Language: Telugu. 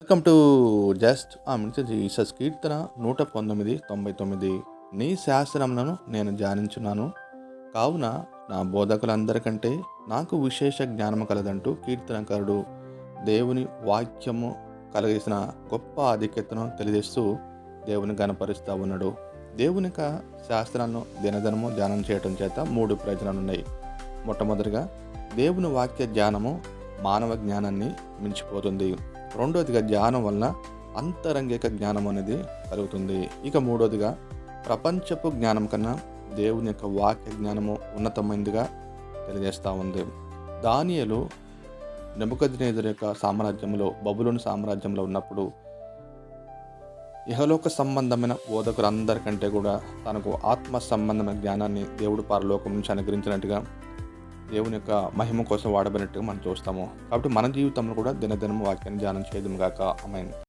వెల్కమ్ టు జస్ట్ జీసస్ కీర్తన 119:99. నీ శాస్త్రములను నేను ధ్యానించున్నాను, కావున నా బోధకులందరికంటే నాకు విశేష జ్ఞానము కలదంటూ కీర్తనకారుడు దేవుని వాక్యము కలిగిసిన గొప్ప ఆధిక్యతను తెలియజేస్తూ దేవుని గణపరుస్తూ ఉన్నాడు. దేవుని యొక్క శాస్త్రాలను దినదినము ధ్యానం చేయటం చేత 3 ప్రయోజనాలు ఉన్నాయి. మొట్టమొదటిగా దేవుని వాక్య ధ్యానము మానవ జ్ఞానాన్ని మించిపోతుంది. రెండోదిగా ధ్యానం వలన అంతరంగిక జ్ఞానం అనేది కలుగుతుంది. ఇక మూడోదిగా ప్రపంచపు జ్ఞానం కన్నా దేవుని యొక్క వాక్య జ్ఞానము ఉన్నతమైనదిగా తెలియజేస్తూ ఉంది. దానియేలు నెబుకద్నెజరు యొక్క సామ్రాజ్యంలో, బబులోను సామ్రాజ్యంలో ఉన్నప్పుడు ఇహలోక సంబంధమైన బోధకులందరికంటే కూడా తనకు ఆత్మ సంబంధమైన జ్ఞానాన్ని దేవుడు పరలోకం నుంచి అనుగ్రహించినట్టుగా, దేవుని యొక్క మహిమ కోసం వాడబడినట్టుగా మనం చూస్తాము. కాబట్టి మన జీవితంలో కూడా దినదినం వాక్యాన్ని ధ్యానం చేయదుము గాక. ఆమేన్.